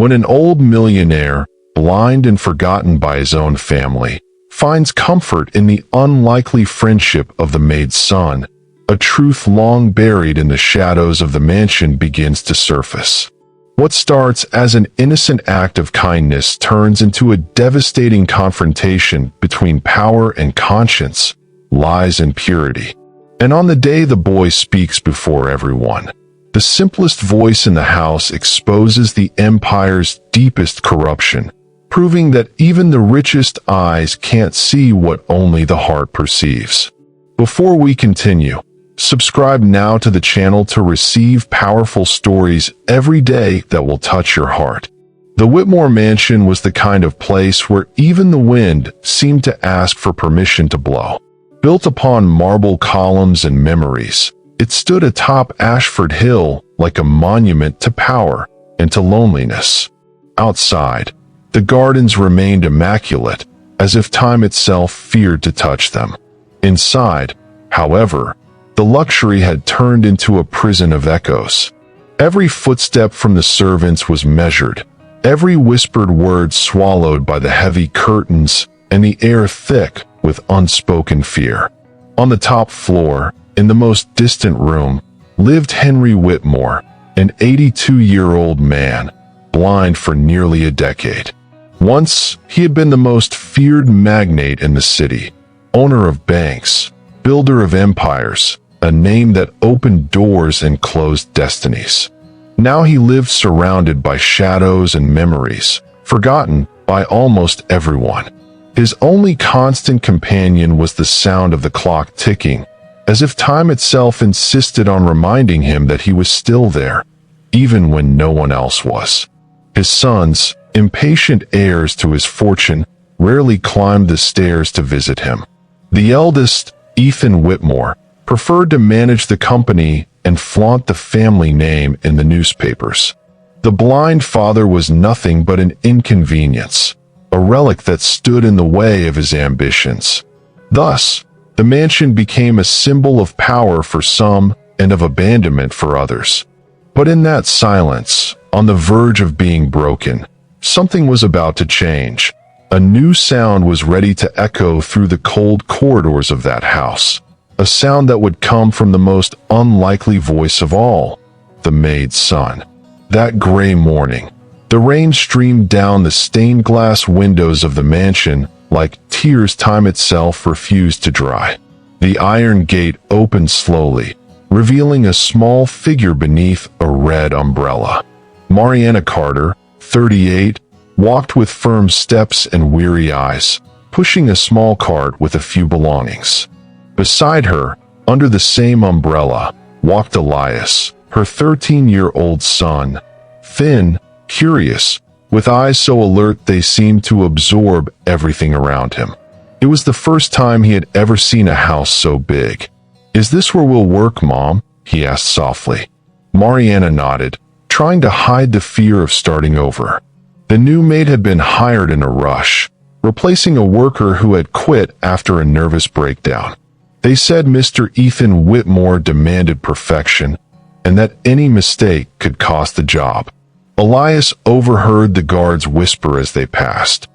When an old millionaire, blind and forgotten by his own family, finds comfort in the unlikely friendship of the maid's son, a truth long buried in the shadows of the mansion begins to surface. What starts as an innocent act of kindness turns into a devastating confrontation between power and conscience, lies and purity. And on the day the boy speaks before everyone, the simplest voice in the house exposes the empire's deepest corruption, proving that even the richest eyes can't see what only the heart perceives. Before we continue, subscribe now to the channel to receive powerful stories every day that will touch your heart. The Whitmore Mansion was the kind of place where even the wind seemed to ask for permission to blow. Built upon marble columns and memories, it stood atop Ashford Hill like a monument to power and to loneliness. Outside, the gardens remained immaculate, as if time itself feared to touch them. Inside, however, the luxury had turned into a prison of echoes. Every footstep from the servants was measured, every whispered word swallowed by the heavy curtains, and the air thick with unspoken fear. On the top floor, in the most distant room, lived Henry Whitmore, an 82-year-old man, blind for nearly a decade. Once, he had been the most feared magnate in the city, owner of banks, builder of empires, a name that opened doors and closed destinies. Now he lived surrounded by shadows and memories, forgotten by almost everyone. His only constant companion was the sound of the clock ticking, as if time itself insisted on reminding him that he was still there, even when no one else was. His sons, impatient heirs to his fortune, rarely climbed the stairs to visit him. The eldest, Ethan Whitmore, preferred to manage the company and flaunt the family name in the newspapers. The blind father was nothing but an inconvenience, a relic that stood in the way of his ambitions. Thus, the mansion became a symbol of power for some and of abandonment for others. But in that silence, on the verge of being broken, something was about to change. A new sound was ready to echo through the cold corridors of that house. A sound that would come from the most unlikely voice of all, the maid's son. That gray morning, the rain streamed down the stained glass windows of the mansion like tears time itself refused to dry. The iron gate opened slowly, revealing a small figure beneath a red umbrella. Mariana Carter, 38, walked with firm steps and weary eyes, pushing a small cart with a few belongings. Beside her, under the same umbrella, walked Elias, her 13-year-old son, thin, curious, with eyes so alert they seemed to absorb everything around him. It was the first time he had ever seen a house so big. "Is this where we'll work, Mom?" he asked softly. Mariana nodded, trying to hide the fear of starting over. The new maid had been hired in a rush, replacing a worker who had quit after a nervous breakdown. They said Mr. Ethan Whitmore demanded perfection, and that any mistake could cost the job. Elias overheard the guards whisper as they passed,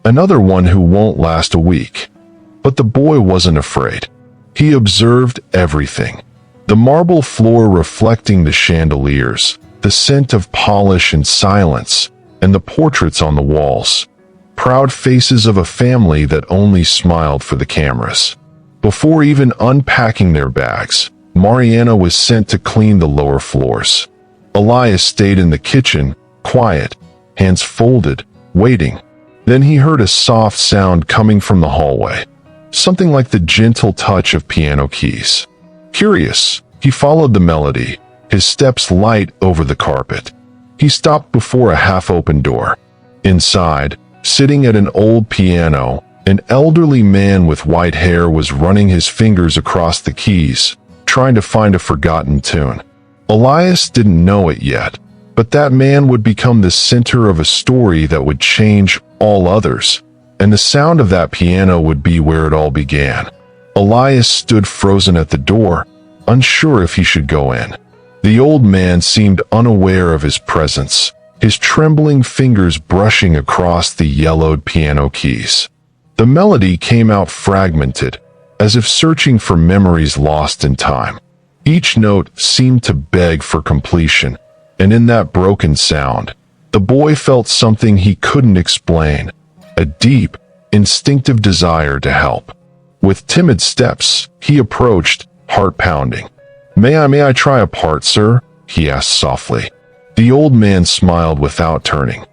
"Another one who won't last a week." But the boy wasn't afraid. He observed everything. The marble floor reflecting the chandeliers, the scent of polish and silence, and the portraits on the walls. Proud faces of a family that only smiled for the cameras. Before even unpacking their bags, Mariana was sent to clean the lower floors. Elias stayed in the kitchen, quiet, hands folded, waiting. Then he heard a soft sound coming from the hallway, something like the gentle touch of piano keys. Curious, he followed the melody, his steps light over the carpet. He stopped before a half-open door. Inside, sitting at an old piano, an elderly man with white hair was running his fingers across the keys, trying to find a forgotten tune. Elias didn't know it yet, but that man would become the center of a story that would change all others, and the sound of that piano would be where it all began. Elias stood frozen at the door, unsure if he should go in. The old man seemed unaware of his presence, his trembling fingers brushing across the yellowed piano keys. The melody came out fragmented, as if searching for memories lost in time. Each note seemed to beg for completion, and in that broken sound, the boy felt something he couldn't explain, a deep, instinctive desire to help. With timid steps, he approached, heart pounding. May I try a part, sir?" he asked softly. The old man smiled without turning.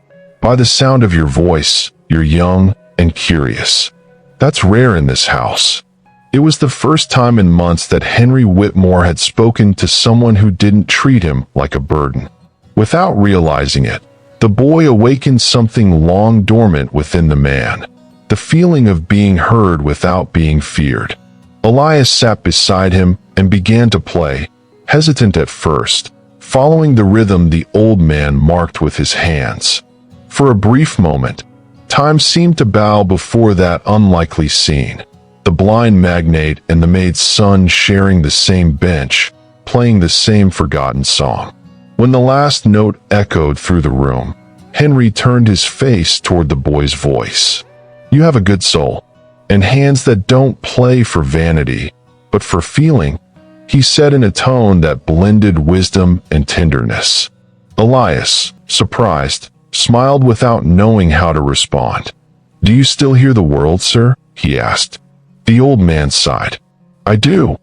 "By the sound of your voice, you're young and curious. That's rare in this house." It was the first time in months that Henry Whitmore had spoken to someone who didn't treat him like a burden. Without realizing it, the boy awakened something long dormant within the man, the feeling of being heard without being feared. Elias sat beside him and began to play, hesitant at first, following the rhythm the old man marked with his hands. For a brief moment, time seemed to bow before that unlikely scene. The blind magnate and the maid's son sharing the same bench, playing the same forgotten song. When the last note echoed through the room, Henry turned his face toward the boy's voice. "You have a good soul, and hands that don't play for vanity, but for feeling," he said in a tone that blended wisdom and tenderness. Elias, surprised, smiled without knowing how to respond. "Do you still hear the world, sir?" he asked. The old man sighed. "I do,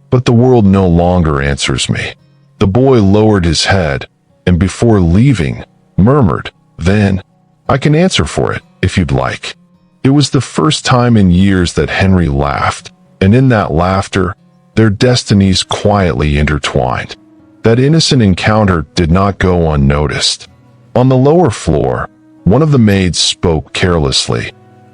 but the world no longer answers me." The boy lowered his head, and before leaving, murmured, "Then, I can answer for it, if you'd like." It was the first time in years that Henry laughed, and in that laughter, their destinies quietly intertwined. That innocent encounter did not go unnoticed. On the lower floor, one of the maids spoke carelessly.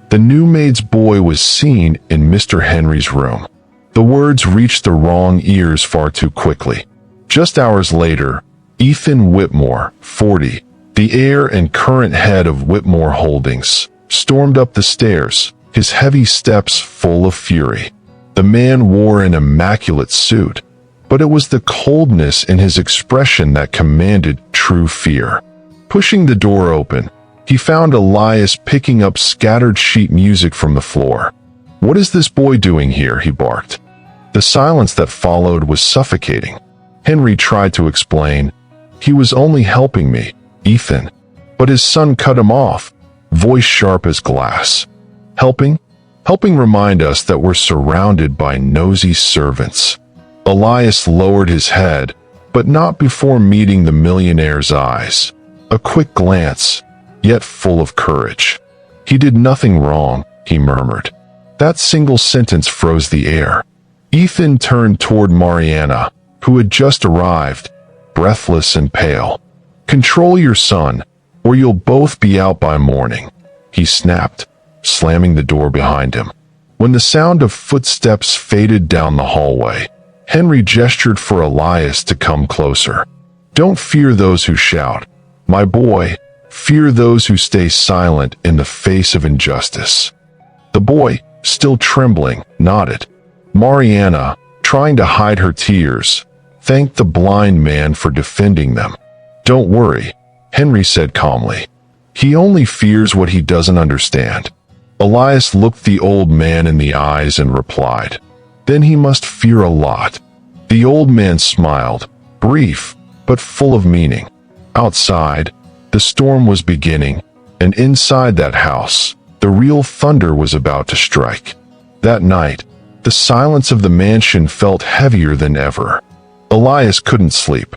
The new maid's boy was seen in Mr. Henry's room. The words reached the wrong ears far too quickly. Just hours later, Ethan Whitmore, 40, the heir and current head of Whitmore Holdings, stormed up the stairs, his heavy steps full of fury. The man wore an immaculate suit, but it was the coldness in his expression that commanded true fear. Pushing the door open, he found Elias picking up scattered sheet music from the floor. "What is this boy doing here?" he barked. The silence that followed was suffocating. Henry tried to explain. "He was only helping me, Ethan." But his son cut him off, voice sharp as glass. "Helping? Helping remind us that we're surrounded by nosy servants." Elias lowered his head, but not before meeting the millionaire's eyes. A quick glance, yet full of courage. "He did nothing wrong," he murmured. That single sentence froze the air. Ethan turned toward Mariana, who had just arrived, breathless and pale. "Control your son, or you'll both be out by morning," he snapped, slamming the door behind him. When the sound of footsteps faded down the hallway, Henry gestured for Elias to come closer. "Don't fear those who shout, my boy. Fear those who stay silent in the face of injustice." The boy, still trembling, nodded. Mariana, trying to hide her tears, thanked the blind man for defending them. "Don't worry," Henry said calmly. "He only fears what he doesn't understand." Elias looked the old man in the eyes and replied, "Then he must fear a lot." The old man smiled, brief, but full of meaning. Outside, the storm was beginning, and inside that house, the real thunder was about to strike. That night, the silence of the mansion felt heavier than ever. Elias couldn't sleep.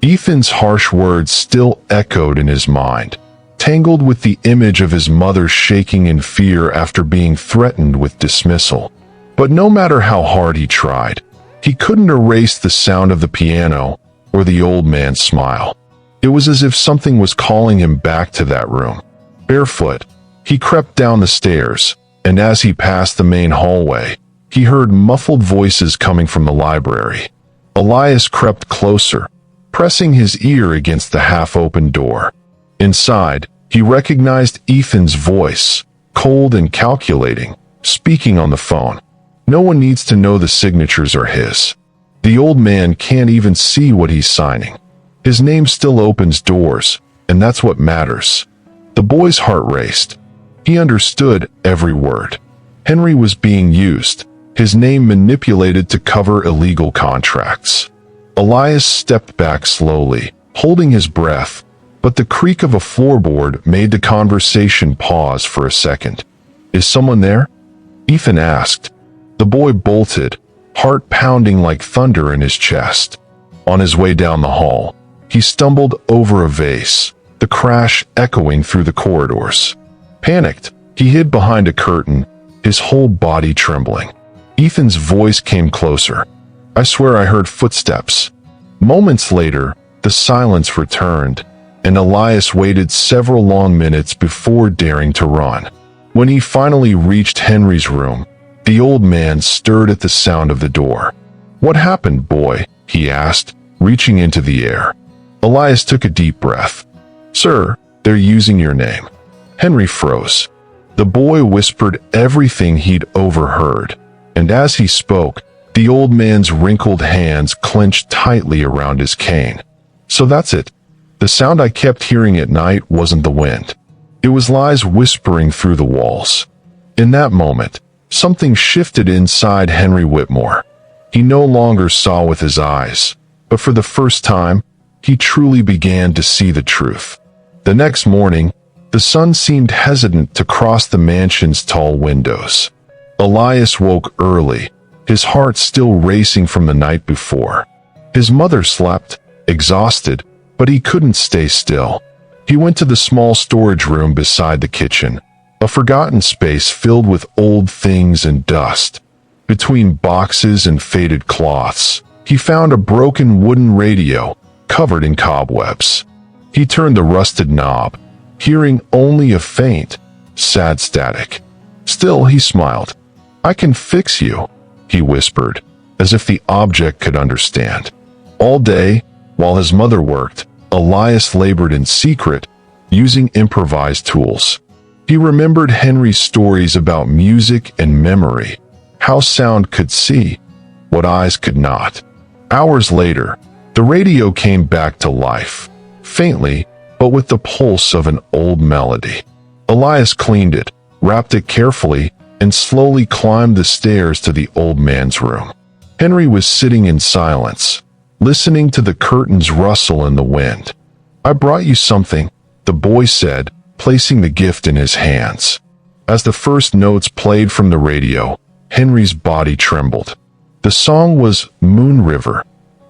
Ethan's harsh words still echoed in his mind, tangled with the image of his mother shaking in fear after being threatened with dismissal. But no matter how hard he tried, he couldn't erase the sound of the piano or the old man's smile. It was as if something was calling him back to that room. Barefoot, he crept down the stairs, and as he passed the main hallway, he heard muffled voices coming from the library. Elias crept closer, pressing his ear against the half-open door. Inside, he recognized Ethan's voice, cold and calculating, speaking on the phone. "No one needs to know the signatures are his. The old man can't even see what he's signing. His name still opens doors, and that's what matters." The boy's heart raced. He understood every word. Henry was being used, his name manipulated to cover illegal contracts. Elias stepped back slowly, holding his breath, but the creak of a floorboard made the conversation pause for a second. "Is someone there?" Ethan asked. The boy bolted, heart pounding like thunder in his chest. On his way down the hall, he stumbled over a vase, the crash echoing through the corridors. Panicked, he hid behind a curtain, his whole body trembling. Ethan's voice came closer. "I swear I heard footsteps." Moments later, the silence returned, and Elias waited several long minutes before daring to run. When he finally reached Henry's room, the old man stirred at the sound of the door. "What happened, boy?" he asked, reaching into the air. Elias took a deep breath. "Sir, they're using your name." Henry froze. The boy whispered everything he'd overheard, and as he spoke, the old man's wrinkled hands clenched tightly around his cane. "So that's it. The sound I kept hearing at night wasn't the wind. It was lies whispering through the walls." In that moment, something shifted inside Henry Whitmore. He no longer saw with his eyes, but for the first time, he truly began to see the truth. The next morning, the sun seemed hesitant to cross the mansion's tall windows. Elias woke early, his heart still racing from the night before. His mother slept, exhausted, but he couldn't stay still. He went to the small storage room beside the kitchen, a forgotten space filled with old things and dust. Between boxes and faded cloths, he found a broken wooden radio, covered in cobwebs. He turned the rusted knob, hearing only a faint, sad static. Still, he smiled. "I can fix you," he whispered, as if the object could understand. All day, while his mother worked, Elias labored in secret, using improvised tools. He remembered Henry's stories about music and memory, how sound could see, what eyes could not. Hours later, the radio came back to life, faintly, but with the pulse of an old melody. Elias cleaned it, wrapped it carefully, and slowly climbed the stairs to the old man's room. Henry was sitting in silence, listening to the curtains rustle in the wind. "I brought you something," the boy said, placing the gift in his hands. As the first notes played from the radio, Henry's body trembled. The song was Moon River,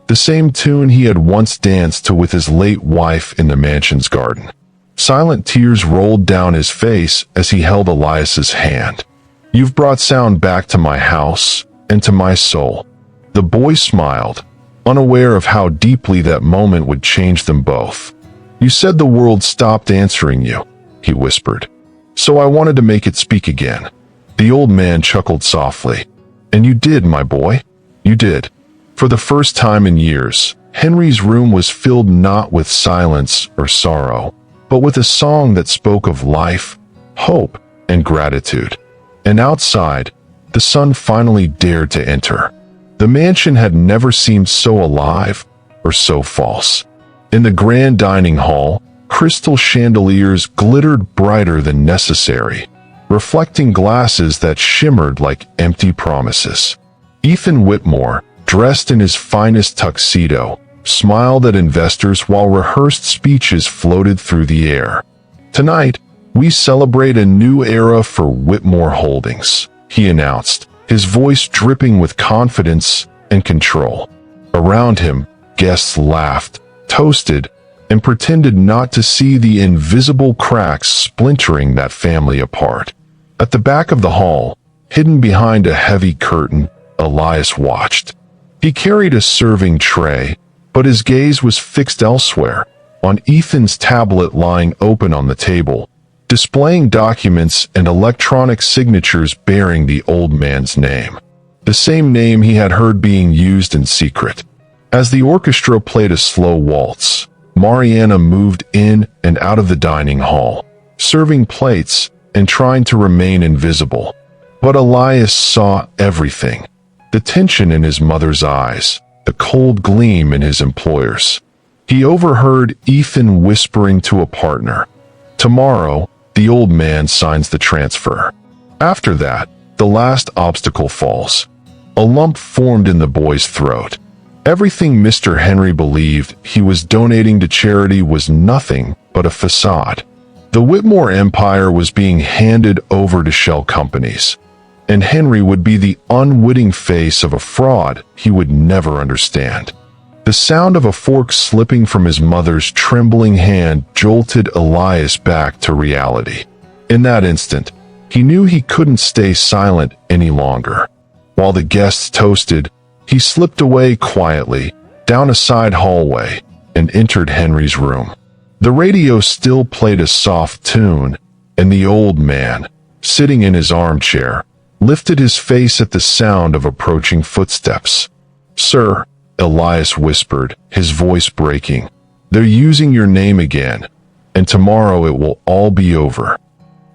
the same tune he had once danced to with his late wife in the mansion's garden. Silent tears rolled down his face as he held Elias's hand. "You've brought sound back to my house and to my soul." The boy smiled, unaware of how deeply that moment would change them both. "You said the world stopped answering you," he whispered. "So I wanted to make it speak again." The old man chuckled softly. "And you did, my boy. You did." For the first time in years, Henry's room was filled not with silence or sorrow, but with a song that spoke of life, hope, and gratitude. And outside, the sun finally dared to enter. The mansion had never seemed so alive or so false. In the grand dining hall, crystal chandeliers glittered brighter than necessary, reflecting glasses that shimmered like empty promises. Ethan Whitmore, dressed in his finest tuxedo, smiled at investors while rehearsed speeches floated through the air. "Tonight, we celebrate a new era for Whitmore Holdings," he announced, his voice dripping with confidence and control. Around him, guests laughed, toasted, and pretended not to see the invisible cracks splintering that family apart. At the back of the hall, hidden behind a heavy curtain, Elias watched. He carried a serving tray, but his gaze was fixed elsewhere, on Ethan's tablet lying open on the table, displaying documents and electronic signatures bearing the old man's name. The same name he had heard being used in secret. As the orchestra played a slow waltz, Mariana moved in and out of the dining hall, serving plates and trying to remain invisible. But Elias saw everything. The tension in his mother's eyes, the cold gleam in his employer's. He overheard Ethan whispering to a partner, "Tomorrow, the old man signs the transfer." After that, the last obstacle falls. A lump formed in the boy's throat. Everything Mr. Henry believed he was donating to charity was nothing but a facade. The Whitmore empire was being handed over to shell companies, and Henry would be the unwitting face of a fraud he would never understand. The sound of a fork slipping from his mother's trembling hand jolted Elias back to reality. In that instant, he knew he couldn't stay silent any longer. While the guests toasted, he slipped away quietly, down a side hallway, and entered Henry's room. The radio still played a soft tune, and the old man, sitting in his armchair, lifted his face at the sound of approaching footsteps. "Sir," Elias whispered, his voice breaking, "they're using your name again, and tomorrow it will all be over."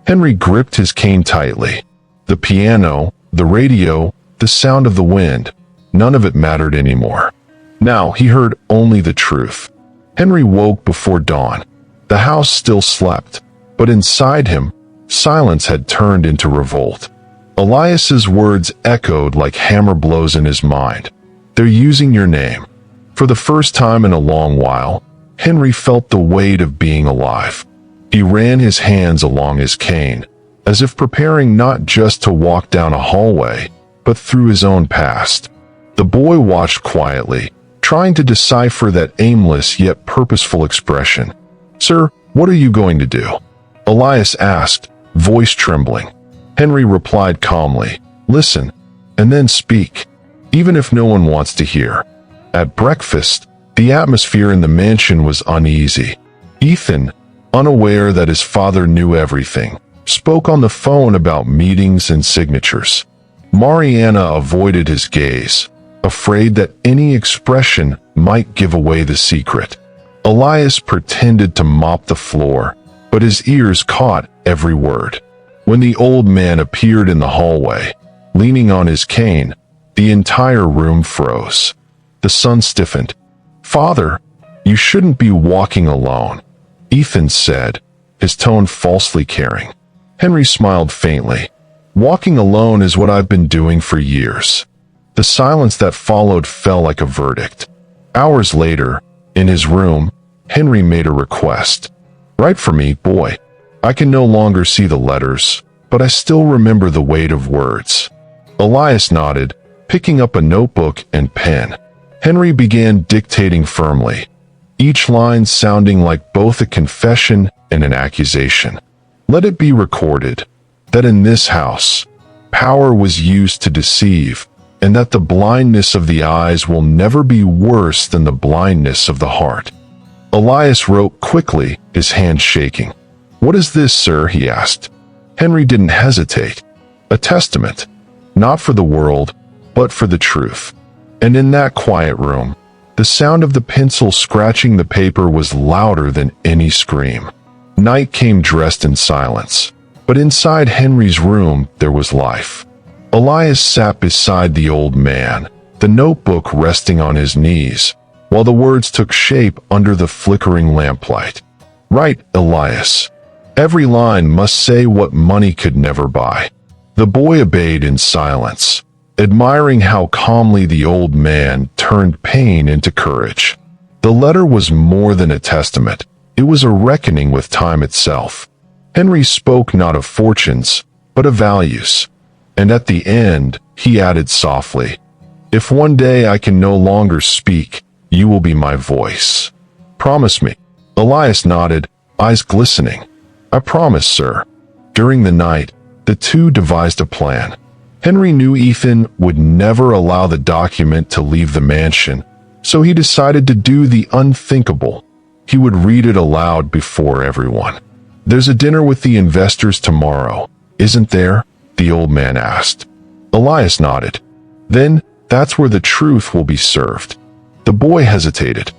Henry gripped his cane tightly. The piano, the radio, the sound of the wind, none of it mattered anymore. Now he heard only the truth. Henry woke before dawn. The house still slept, but inside him, silence had turned into revolt. Elias's words echoed like hammer blows in his mind. "They're using your name." For the first time in a long while, Henry felt the weight of being alive. He ran his hands along his cane, as if preparing not just to walk down a hallway, but through his own past. The boy watched quietly, trying to decipher that aimless yet purposeful expression. "Sir, what are you going to do?" Elias asked, voice trembling. Henry replied calmly, "Listen, and then speak, even if no one wants to hear." At breakfast, the atmosphere in the mansion was uneasy. Ethan, unaware that his father knew everything, spoke on the phone about meetings and signatures. Mariana avoided his gaze, afraid that any expression might give away the secret. Elias pretended to mop the floor, but his ears caught every word. When the old man appeared in the hallway, leaning on his cane, the entire room froze. The son stiffened. "Father, you shouldn't be walking alone," Ethan said, his tone falsely caring. Henry smiled faintly. "Walking alone is what I've been doing for years." The silence that followed fell like a verdict. Hours later, in his room, Henry made a request. "Write for me, boy. I can no longer see the letters, but I still remember the weight of words." Elias nodded, picking up a notebook and pen. Henry began dictating firmly, each line sounding like both a confession and an accusation. "Let it be recorded that in this house, power was used to deceive, and that the blindness of the eyes will never be worse than the blindness of the heart." Elias wrote quickly, his hand shaking. "What is this, sir?" he asked. Henry didn't hesitate. "A testament, not for the world, but for the truth." And in that quiet room, the sound of the pencil scratching the paper was louder than any scream. Night came dressed in silence, but inside Henry's room there was life. Elias sat beside the old man, the notebook resting on his knees, while the words took shape under the flickering lamplight. "Write, Elias. Every line must say what money could never buy." The boy obeyed in silence, admiring how calmly the old man turned pain into courage. The letter was more than a testament. It was a reckoning with time itself. Henry spoke not of fortunes, but of values. And at the end, he added softly, "If one day I can no longer speak, you will be my voice. Promise me." Elias nodded, eyes glistening. "I promise, sir." During the night, the two devised a plan. Henry knew Ethan would never allow the document to leave the mansion, so he decided to do the unthinkable. He would read it aloud before everyone. "There's a dinner with the investors tomorrow, isn't there?" the old man asked. Elias nodded. "Then that's where the truth will be served." The boy hesitated.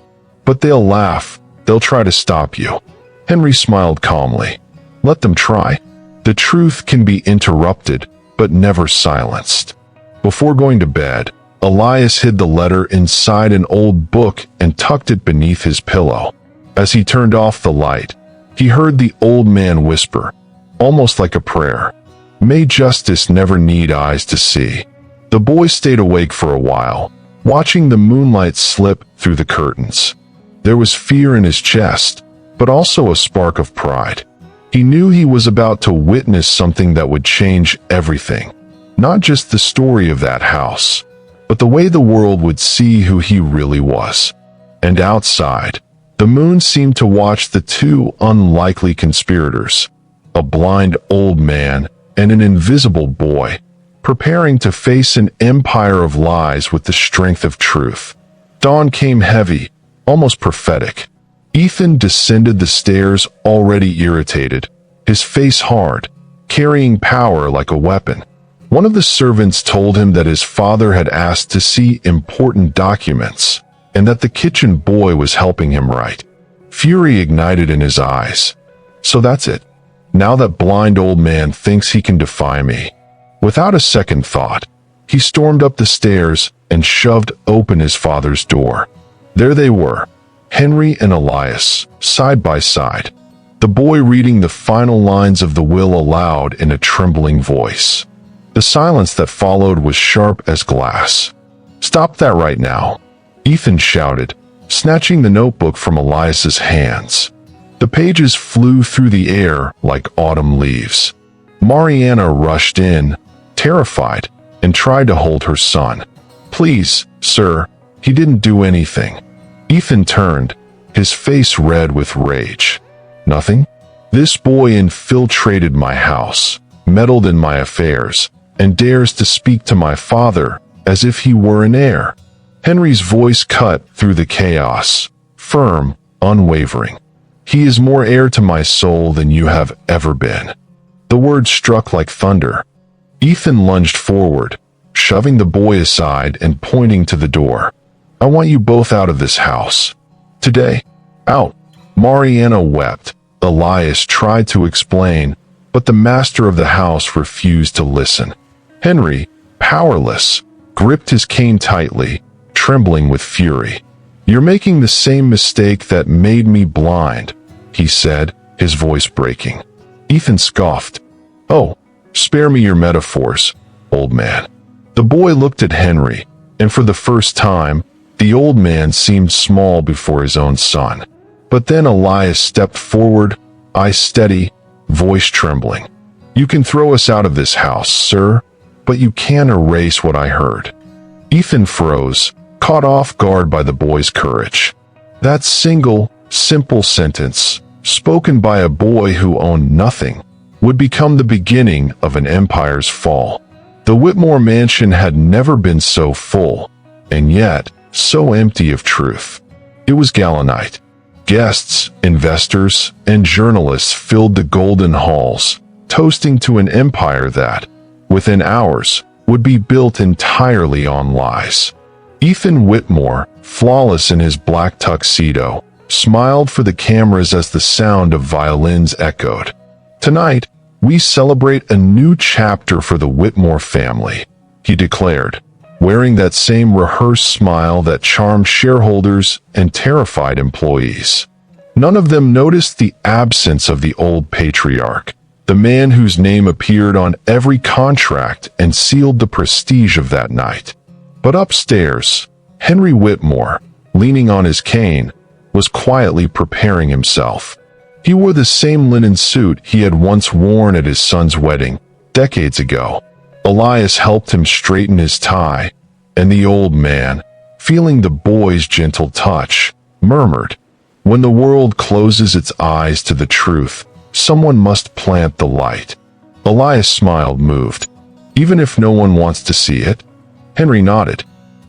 "But they'll laugh. They'll try to stop you." Henry smiled calmly. "Let them try. The truth can be interrupted, but never silenced." Before going to bed, Elias hid the letter inside an old book and tucked it beneath his pillow. As he turned off the light, he heard the old man whisper, almost like a prayer, "May justice never need eyes to see." The boy stayed awake for a while, watching the moonlight slip through the curtains. There was fear in his chest, but also a spark of pride. He knew he was about to witness something that would change everything. Not just the story of that house, but the way the world would see who he really was. And outside, the moon seemed to watch the two unlikely conspirators, a blind old man and an invisible boy, preparing to face an empire of lies with the strength of truth. Dawn came heavy, almost prophetic. Ethan descended the stairs already irritated, his face hard, carrying power like a weapon. One of the servants told him that his father had asked to see important documents, and that the kitchen boy was helping him write. Fury ignited in his eyes. So that's it. Now that blind old man thinks he can defy me. Without a second thought, he stormed up the stairs and shoved open his father's door. There they were, Henry and Elias, side by side. The boy reading the final lines of the will aloud in a trembling voice. The silence that followed was sharp as glass. "Stop that right now," Ethan shouted, snatching the notebook from Elias's hands. The pages flew through the air like autumn leaves. Mariana rushed in, terrified, and tried to hold her son. "Please, sir, he didn't do anything." Ethan turned, his face red with rage. "Nothing? This boy infiltrated my house, meddled in my affairs, and dares to speak to my father as if he were an heir." Henry's voice cut through the chaos, firm, unwavering. "He is more heir to my soul than you have ever been." The words struck like thunder. Ethan lunged forward, shoving the boy aside and pointing to the door. "I want you both out of this house. Today. Out." Mariana wept. Elias tried to explain, but the master of the house refused to listen. Henry, powerless, gripped his cane tightly, trembling with fury. "You're making the same mistake that made me blind," he said, his voice breaking. Ethan scoffed. "Oh, spare me your metaphors, old man." The boy looked at Henry, and for the first time, the old man seemed small before his own son. But then Elias stepped forward, eyes steady, voice trembling. "You can throw us out of this house, sir, but you can't erase what I heard." Ethan froze, caught off guard by the boy's courage. That single, simple sentence, spoken by a boy who owned nothing, would become the beginning of an empire's fall. The Whitmore mansion had never been so full, and yet so empty of truth. It was gala night. Guests, investors, and journalists filled the golden halls, toasting to an empire that, within hours, would be built entirely on lies. Ethan Whitmore, flawless in his black tuxedo, smiled for the cameras as the sound of violins echoed. "Tonight, we celebrate a new chapter for the Whitmore family," he declared, wearing that same rehearsed smile that charmed shareholders and terrified employees. None of them noticed the absence of the old patriarch, the man whose name appeared on every contract and sealed the prestige of that night. But upstairs, Henry Whitmore, leaning on his cane, was quietly preparing himself. He wore the same linen suit he had once worn at his son's wedding, decades ago. Elias helped him straighten his tie, and the old man, feeling the boy's gentle touch, murmured, "When the world closes its eyes to the truth, someone must plant the light." Elias smiled, moved. "Even if no one wants to see it?" Henry nodded.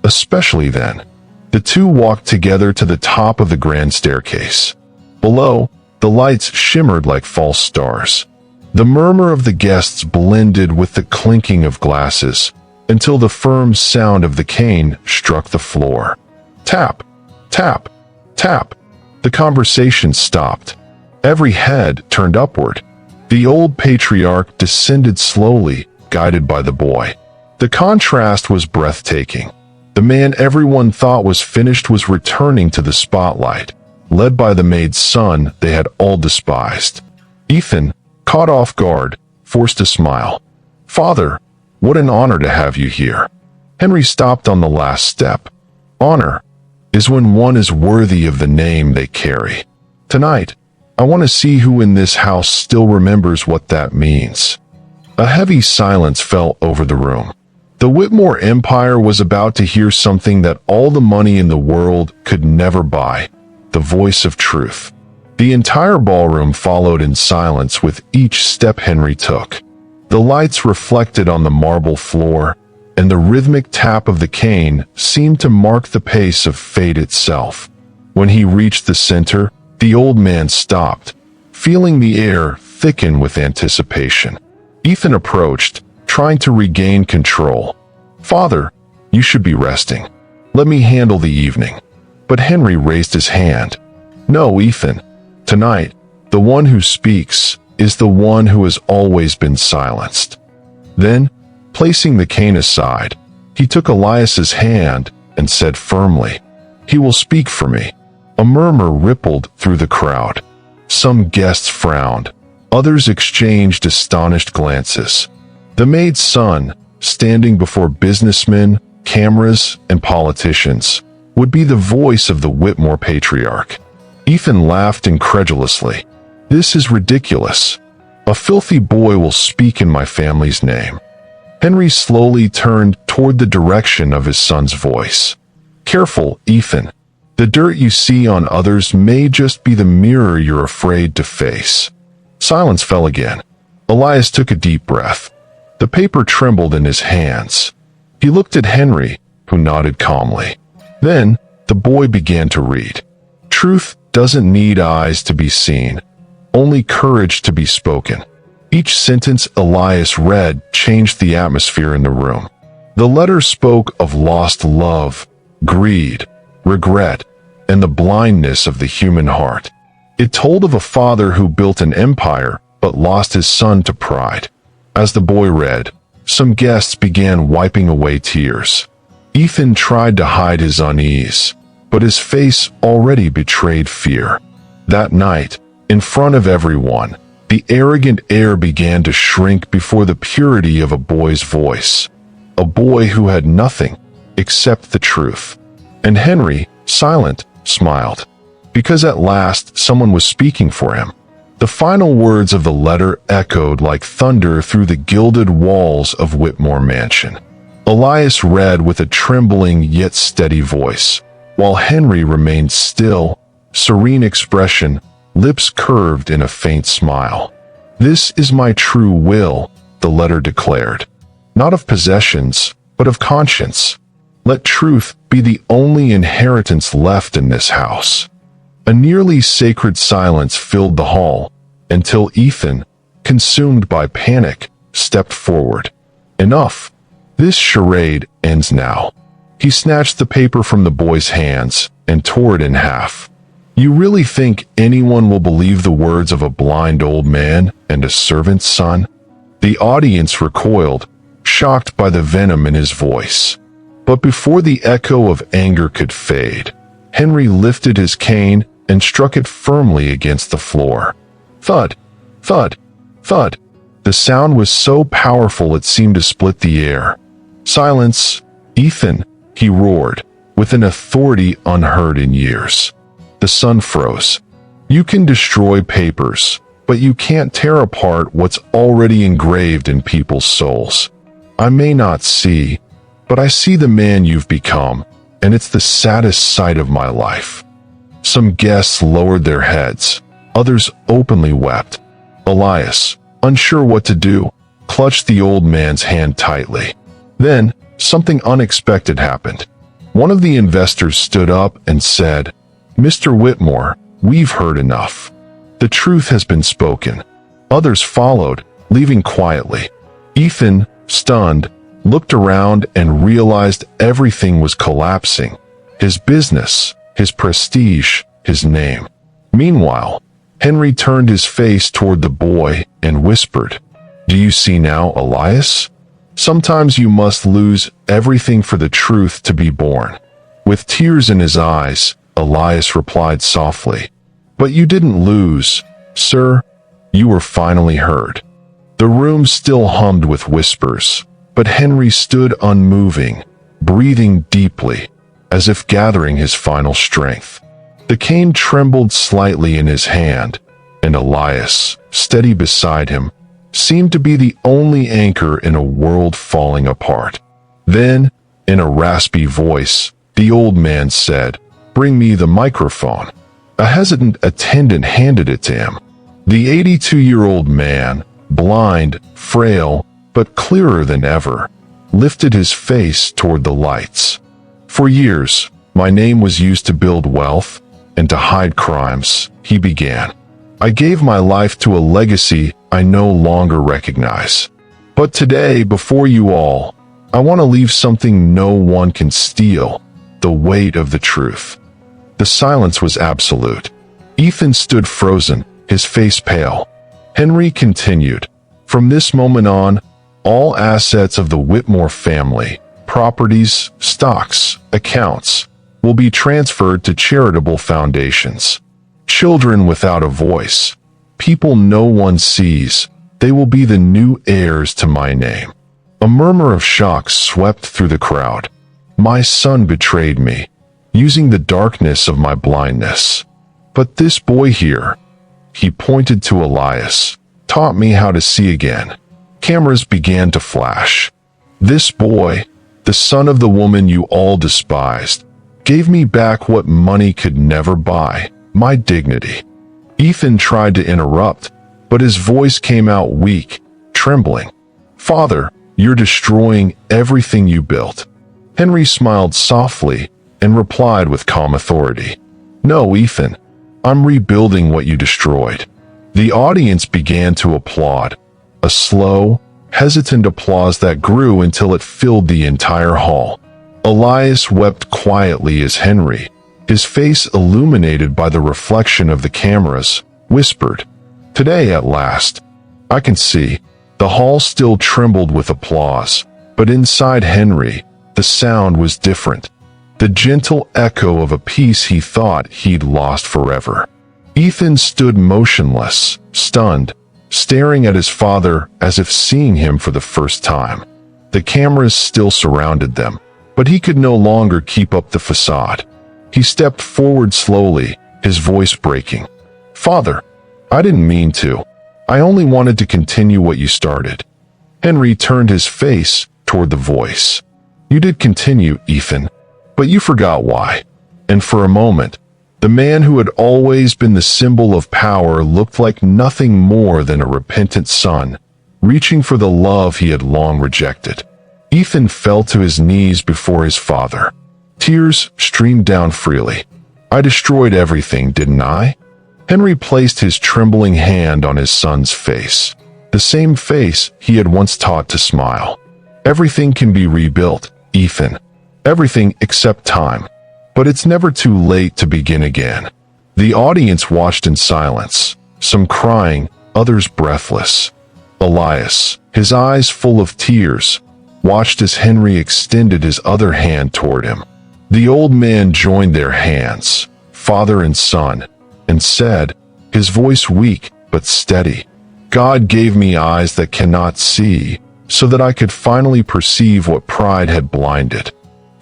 "Especially then." The two walked together to the top of the grand staircase. Below, the lights shimmered like false stars. The murmur of the guests blended with the clinking of glasses, until the firm sound of the cane struck the floor. Tap, tap, tap. The conversation stopped. Every head turned upward. The old patriarch descended slowly, guided by the boy. The contrast was breathtaking. The man everyone thought was finished was returning to the spotlight, led by the maid's son they had all despised. Ethan, caught off guard, forced a smile. "Father, what an honor to have you here." Henry stopped on the last step. "Honor is when one is worthy of the name they carry. Tonight, I want to see who in this house still remembers what that means." A heavy silence fell over the room. The Whitmore Empire was about to hear something that all the money in the world could never buy: the voice of truth. The entire ballroom followed in silence with each step Henry took. The lights reflected on the marble floor, and the rhythmic tap of the cane seemed to mark the pace of fate itself. When he reached the center, the old man stopped, feeling the air thicken with anticipation. Ethan approached, trying to regain control. "Father, you should be resting. Let me handle the evening." But Henry raised his hand. "No, Ethan. Tonight, the one who speaks is the one who has always been silenced." Then, placing the cane aside, he took Elias's hand and said firmly, "He will speak for me." A murmur rippled through the crowd. Some guests frowned. Others exchanged astonished glances. The maid's son, standing before businessmen, cameras, and politicians, would be the voice of the Whitmore patriarch. Ethan laughed incredulously. "This is ridiculous. A filthy boy will speak in my family's name." Henry slowly turned toward the direction of his son's voice. "Careful, Ethan. The dirt you see on others may just be the mirror you're afraid to face." Silence fell again. Elias took a deep breath. The paper trembled in his hands. He looked at Henry, who nodded calmly. Then, the boy began to read. "Truth doesn't need eyes to be seen, only courage to be spoken." Each sentence Elias read changed the atmosphere in the room. The letter spoke of lost love, greed, regret, and the blindness of the human heart. It told of a father who built an empire but lost his son to pride. As the boy read, some guests began wiping away tears. Ethan tried to hide his unease, but his face already betrayed fear. That night, in front of everyone, the arrogant air began to shrink before the purity of a boy's voice. A boy who had nothing except the truth. And Henry, silent, smiled, because at last someone was speaking for him. The final words of the letter echoed like thunder through the gilded walls of Whitmore Mansion. Elias read with a trembling yet steady voice, while Henry remained still, serene expression, lips curved in a faint smile. "This is my true will," the letter declared. "Not of possessions, but of conscience. Let truth be the only inheritance left in this house." A nearly sacred silence filled the hall, until Ethan, consumed by panic, stepped forward. "Enough. This charade ends now." He snatched the paper from the boy's hands and tore it in half. "You really think anyone will believe the words of a blind old man and a servant's son?" The audience recoiled, shocked by the venom in his voice. But before the echo of anger could fade, Henry lifted his cane and struck it firmly against the floor. Thud, thud, thud. The sound was so powerful it seemed to split the air. "Silence, Ethan," he roared, with an authority unheard in years. The sun froze. "You can destroy papers, but you can't tear apart what's already engraved in people's souls. I may not see, but I see the man you've become, and it's the saddest sight of my life." Some guests lowered their heads. Others openly wept. Elias, unsure what to do, clutched the old man's hand tightly. Then, something unexpected happened. One of the investors stood up and said, "Mr. Whitmore, we've heard enough. The truth has been spoken." Others followed, leaving quietly. Ethan, stunned, looked around and realized everything was collapsing. His business, his prestige, his name. Meanwhile, Henry turned his face toward the boy and whispered, "Do you see now, Elias? Sometimes you must lose everything for the truth to be born. With tears in his eyes, Elias replied softly, "But you didn't lose, sir. You were finally heard." The room still hummed with whispers, but Henry stood unmoving, breathing deeply, as if gathering his final strength. The cane trembled slightly in his hand, and Elias, steady beside him, seemed to be the only anchor in a world falling apart. Then, in a raspy voice, the old man said, "Bring me the microphone." A hesitant attendant handed it to him. The 82-year-old man, blind, frail, but clearer than ever, lifted his face toward the lights. "For years, my name was used to build wealth and to hide crimes," he began. "I gave my life to a legacy I no longer recognize. But today, before you all, I want to leave something no one can steal: the weight of the truth." The silence was absolute. Ethan stood frozen, his face pale. Henry continued, "From this moment on, all assets of the Whitmore family, properties, stocks, accounts, will be transferred to charitable foundations. Children without a voice, people no one sees, they will be the new heirs to my name." A murmur of shock swept through the crowd. "My son betrayed me, using the darkness of my blindness. But this boy here," he pointed to Elias, "taught me how to see again." Cameras began to flash. "This boy, the son of the woman you all despised, gave me back what money could never buy: my dignity." Ethan tried to interrupt, but his voice came out weak, trembling. "Father, you're destroying everything you built." Henry smiled softly and replied with calm authority, "No, Ethan, I'm rebuilding what you destroyed." The audience began to applaud, a slow, hesitant applause that grew until it filled the entire hall. Elias wept quietly as Henry, his face illuminated by the reflection of the cameras, whispered, "Today at last, I can see." The hall still trembled with applause, but inside Henry, the sound was different. The gentle echo of a peace he thought he'd lost forever. Ethan stood motionless, stunned, staring at his father as if seeing him for the first time. The cameras still surrounded them, but he could no longer keep up the facade. He stepped forward slowly, his voice breaking. "Father, I didn't mean to. I only wanted to continue what you started." Henry turned his face toward the voice. "You did continue, Ethan, but you forgot why." And for a moment, the man who had always been the symbol of power looked like nothing more than a repentant son, reaching for the love he had long rejected. Ethan fell to his knees before his father. Tears streamed down freely. "I destroyed everything, didn't I?" Henry placed his trembling hand on his son's face, the same face he had once taught to smile. "Everything can be rebuilt, Ethan. Everything except time. But it's never too late to begin again." The audience watched in silence, some crying, others breathless. Elias, his eyes full of tears, watched as Henry extended his other hand toward him. The old man joined their hands, father and son, and said, his voice weak but steady, "God gave me eyes that cannot see, so that I could finally perceive what pride had blinded."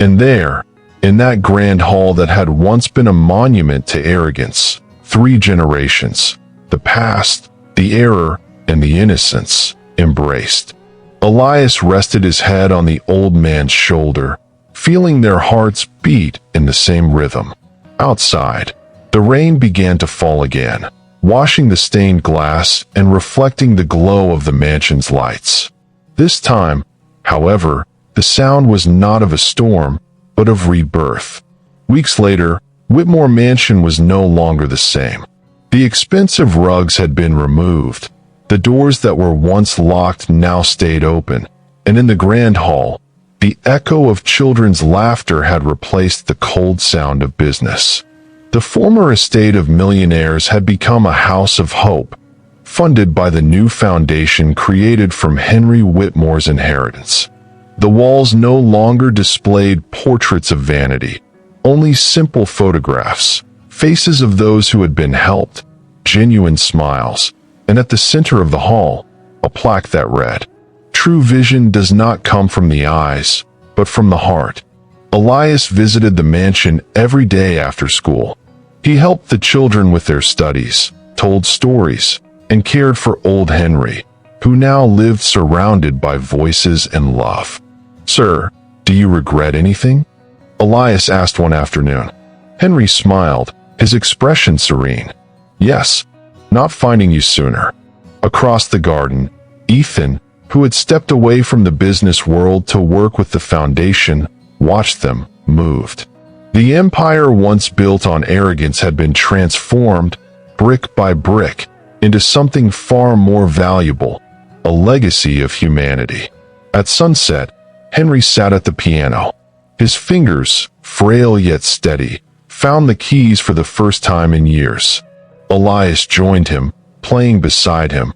And there, in that grand hall that had once been a monument to arrogance, 3 generations, the past, the error, and the innocence, embraced. Elias rested his head on the old man's shoulder, feeling their hearts beat in the same rhythm. Outside, the rain began to fall again, washing the stained glass and reflecting the glow of the mansion's lights. This time, however, the sound was not of a storm, but of rebirth. Weeks later, Whitmore Mansion was no longer the same. The expensive rugs had been removed. The doors that were once locked now stayed open, and in the grand hall, the echo of children's laughter had replaced the cold sound of business. The former estate of millionaires had become a house of hope, funded by the new foundation created from Henry Whitmore's inheritance. The walls no longer displayed portraits of vanity, only simple photographs, faces of those who had been helped, genuine smiles, and at the center of the hall, a plaque that read, "True vision does not come from the eyes, but from the heart." Elias visited the mansion every day after school. He helped the children with their studies, told stories, and cared for old Henry, who now lived surrounded by voices and love. "Sir, do you regret anything?" Elias asked one afternoon. Henry smiled, his expression serene. "Yes, not finding you sooner." Across the garden, Ethan, who had stepped away from the business world to work with the foundation, watched them, moved. The empire once built on arrogance had been transformed, brick by brick, into something far more valuable, a legacy of humanity. At sunset, Henry sat at the piano. His fingers, frail yet steady, found the keys for the first time in years. Elias joined him, playing beside him,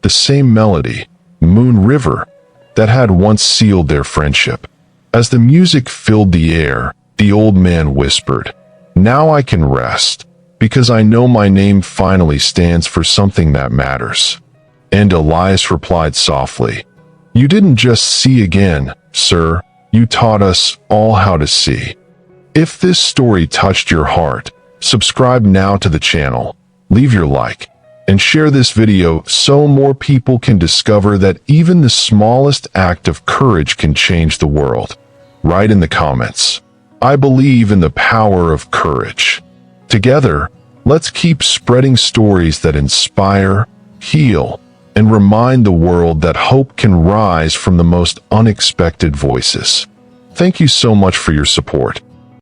the same melody, Moon River, that had once sealed their friendship. As the music filled the air, the old man whispered, "Now I can rest, because I know my name finally stands for something that matters." And Elias replied softly, "You didn't just see again, sir, you taught us all how to see." If this story touched your heart, subscribe now to the channel, leave your like, and share this video so more people can discover that even the smallest act of courage can change the world. Write in the comments, "I believe in the power of courage." Together, let's keep spreading stories that inspire, heal, and remind the world that hope can rise from the most unexpected voices. Thank you so much for your support.